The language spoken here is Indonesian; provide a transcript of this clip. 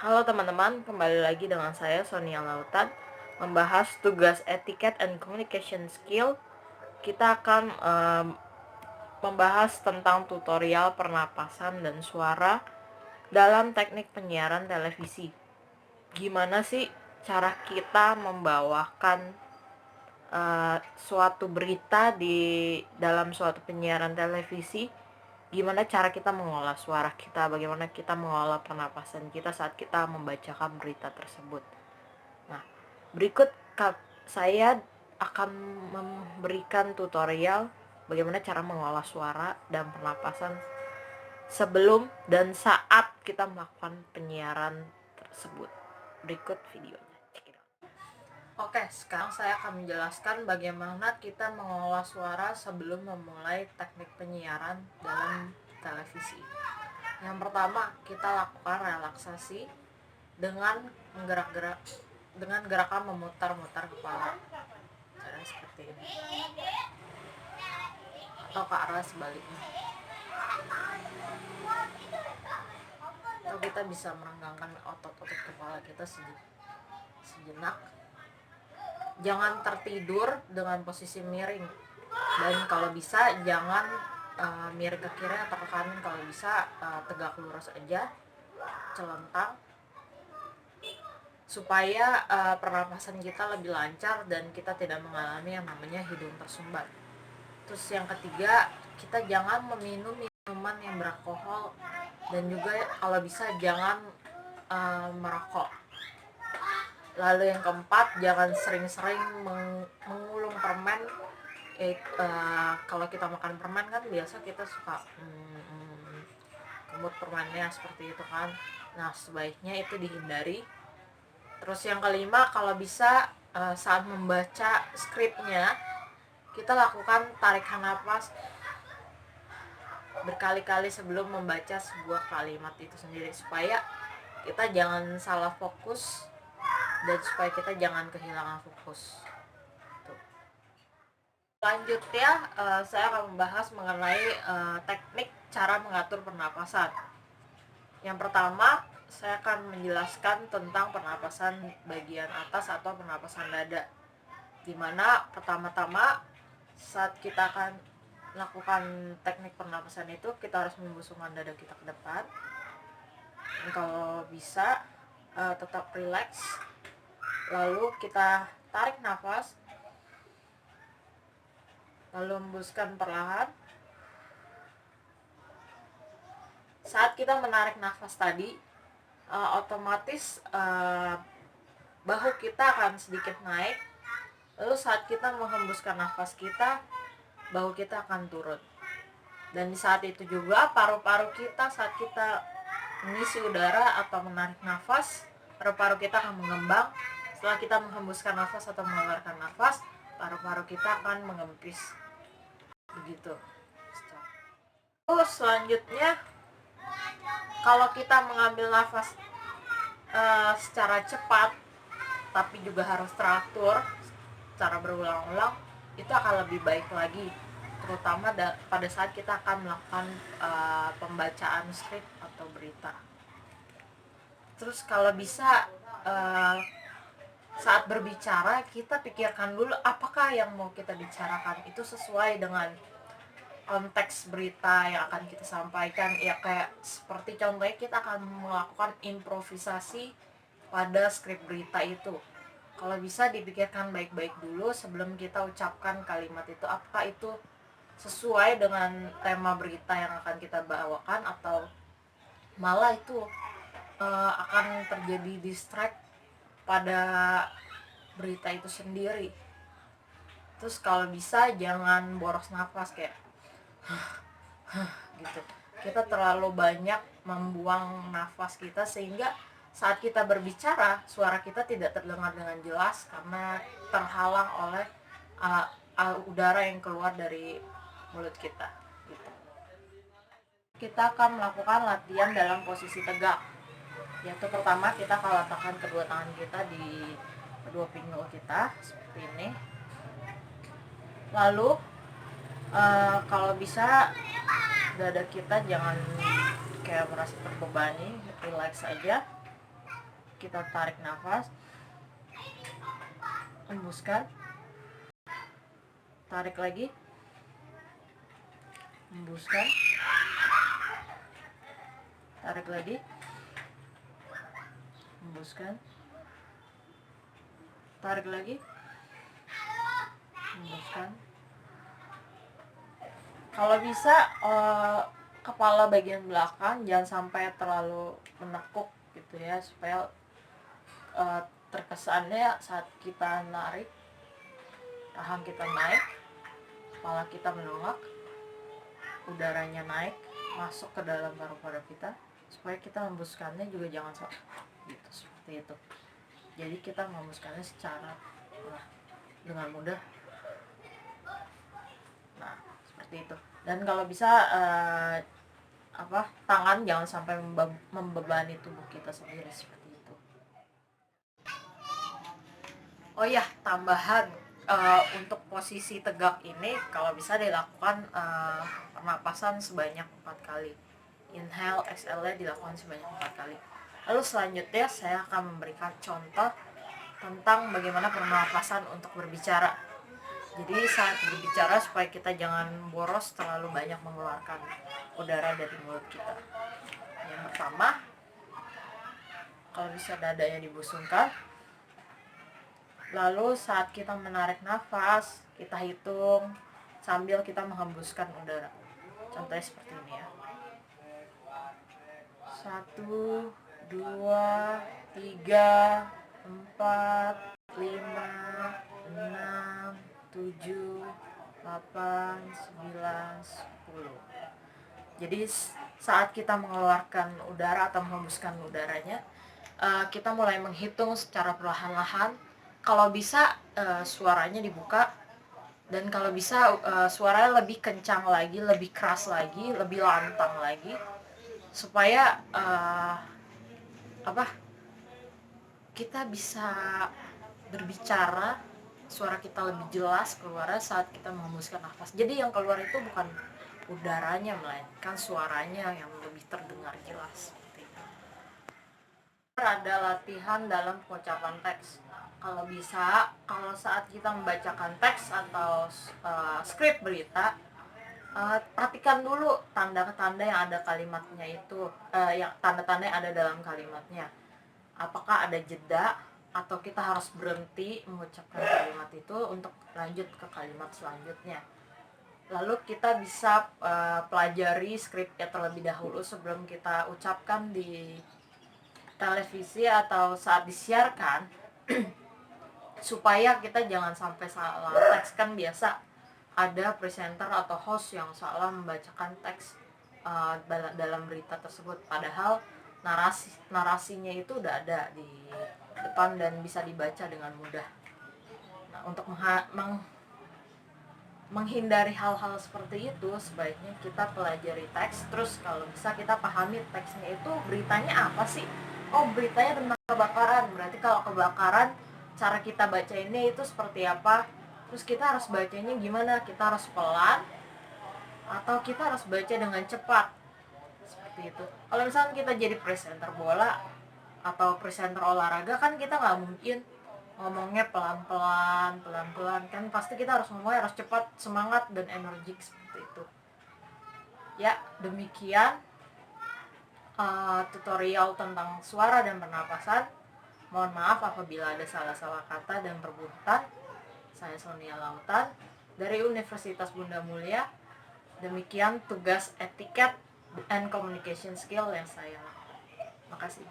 Halo teman-teman, kembali lagi dengan saya Sonia Lautan membahas tugas etiquette and communication skill. Kita akan membahas tentang tutorial pernapasan dan suara dalam teknik penyiaran televisi. Gimana sih cara kita membawakan suatu berita di dalam suatu penyiaran televisi? Gimana cara kita mengolah suara kita, bagaimana kita mengolah pernapasan kita saat kita membacakan berita tersebut. Nah, berikut saya akan memberikan tutorial bagaimana cara mengolah suara dan pernapasan sebelum dan saat kita melakukan penyiaran tersebut. Berikut videonya. Oke, sekarang saya akan menjelaskan bagaimana kita mengolah suara sebelum memulai teknik penyiaran dalam televisi. Yang pertama, kita lakukan relaksasi dengan gerakan memutar-mutar kepala. Cara seperti ini. Atau ke arah sebaliknya. Atau kita bisa merenggangkan otot-otot kepala kita sejenak. Jangan tertidur dengan posisi miring, dan kalau bisa jangan miring ke kiri atau ke kanan. Kalau bisa tegak lurus aja, celentang, supaya pernapasan kita lebih lancar dan kita tidak mengalami yang namanya hidung tersumbat. Terus yang ketiga, kita jangan meminum minuman yang beralkohol, dan juga kalau bisa jangan merokok. Lalu yang keempat, jangan sering-sering mengulung permen. Kalau kita makan permen kan biasa kita suka kemut permennya seperti itu kan. Nah, sebaiknya itu dihindari. Terus yang kelima, kalau bisa saat membaca skripnya kita lakukan tarikan nafas berkali-kali sebelum membaca sebuah kalimat itu sendiri, supaya kita jangan salah fokus dan supaya kita jangan kehilangan fokus. Selanjutnya saya akan membahas mengenai teknik cara mengatur pernapasan. Yang pertama, saya akan menjelaskan tentang pernapasan bagian atas atau pernapasan dada, dimana pertama-tama saat kita akan melakukan teknik pernapasan itu kita harus membusungkan dada kita ke depan. Dan kalau bisa tetap rileks. Lalu kita tarik nafas, lalu hembuskan perlahan. Saat kita menarik nafas tadi, otomatis bahu kita akan sedikit naik. Lalu saat kita menghembuskan nafas kita, bahu kita akan turun. Dan di saat itu juga paru-paru kita, saat kita mengisi udara atau menarik nafas, paru-paru kita akan mengembang. Setelah kita menghembuskan nafas atau mengeluarkan nafas, paru-paru kita akan mengempis. Begitu. Terus selanjutnya, kalau kita mengambil nafas secara cepat tapi juga harus teratur secara berulang-ulang, itu akan lebih baik lagi, terutama pada saat kita akan melakukan pembacaan skrip atau berita. Terus kalau bisa saat berbicara kita pikirkan dulu apakah yang mau kita bicarakan itu sesuai dengan konteks berita yang akan kita sampaikan. Ya kayak seperti contohnya kita akan melakukan improvisasi pada skrip berita itu. Kalau bisa dipikirkan baik-baik dulu sebelum kita ucapkan kalimat itu, apakah itu sesuai dengan tema berita yang akan kita bawakan, atau malah itu akan terjadi distract pada berita itu sendiri. Terus kalau bisa jangan boros nafas kayak gitu. Kita terlalu banyak membuang nafas kita sehingga saat kita berbicara suara kita tidak terdengar dengan jelas karena terhalang oleh udara yang keluar dari mulut kita gitu. Kita akan melakukan latihan dalam posisi tegak, yaitu pertama kita akan letakkan kedua tangan kita di kedua pinggul kita seperti ini. Lalu kalau bisa dada kita jangan kayak merasa terbebani, relax aja. kita tarik nafas, hembuskan, tarik lagi, hembuskan, tarik lagi, hembuskan, tarik lagi, hembuskan. Kalau bisa kepala bagian belakang jangan sampai terlalu menekuk gitu ya, supaya terkesannya saat kita narik, rahang kita naik, kepala kita menolak, udaranya naik masuk ke dalam paru-paru kita, supaya kita hembuskannya juga jangan gitu, seperti itu. Jadi kita menghembuskannya secara dengan mudah. Nah, seperti itu. Dan kalau bisa tangan jangan sampai membebani tubuh kita sendiri, seperti itu. Oh ya, tambahan untuk posisi tegak ini kalau bisa dilakukan pernapasan sebanyak 4 kali. Inhale, exhale dilakukan sebanyak 4 kali. Lalu selanjutnya saya akan memberikan contoh tentang bagaimana pernapasan untuk berbicara. Jadi saat berbicara supaya kita jangan boros terlalu banyak mengeluarkan udara dari mulut kita. Yang pertama, kalau bisa dadanya dibusungkan. Lalu saat kita menarik nafas, kita hitung sambil kita menghembuskan udara. Contohnya seperti ini ya. 1, 2, 3, 4, 5, 6, 7, 8, 9, 10. Jadi saat kita mengeluarkan udara atau menghembuskan udaranya, kita mulai menghitung secara perlahan-lahan. Kalau bisa suaranya dibuka, dan kalau bisa suaranya lebih kencang lagi, lebih keras lagi, lebih lantang lagi, supaya kita bisa berbicara, suara kita lebih jelas keluar saat kita menghembuskan nafas. Jadi yang keluar itu bukan udaranya, melainkan suaranya yang lebih terdengar jelas. Ada latihan dalam pengucapan teks. Kalau bisa, kalau saat kita membacakan teks atau skrip berita, perhatikan dulu tanda-tanda yang ada kalimatnya itu, yang tanda-tanda yang ada dalam kalimatnya. Apakah ada jeda atau kita harus berhenti mengucapkan kalimat itu untuk lanjut ke kalimat selanjutnya. Lalu kita bisa pelajari skripnya terlebih dahulu sebelum kita ucapkan di televisi atau saat disiarkan supaya kita jangan sampai salah teks. Kan biasa ada presenter atau host yang salah membacakan teks dalam berita tersebut, padahal narasinya itu udah ada di depan dan bisa dibaca dengan mudah. Nah, untuk menghindari hal-hal seperti itu, sebaiknya kita pelajari teks, terus kalau bisa kita pahami teksnya itu beritanya apa sih. Oh, beritanya tentang kebakaran, berarti kalau kebakaran cara kita baca ini itu seperti apa, terus kita harus bacanya gimana, kita harus pelan atau kita harus baca dengan cepat, seperti itu. Kalau misalnya kita jadi presenter bola atau presenter olahraga, kan kita nggak mungkin ngomongnya pelan-pelan, kan pasti kita harus ngomongnya harus cepat, semangat, dan energik, seperti itu. Ya, demikian tutorial tentang suara dan pernapasan. Mohon maaf apabila ada salah-salah kata dan perbuatan. Saya Sonia Lautan dari Universitas Bunda Mulia. Demikian tugas etiket and communication skill yang saya lakukan. Terima kasih.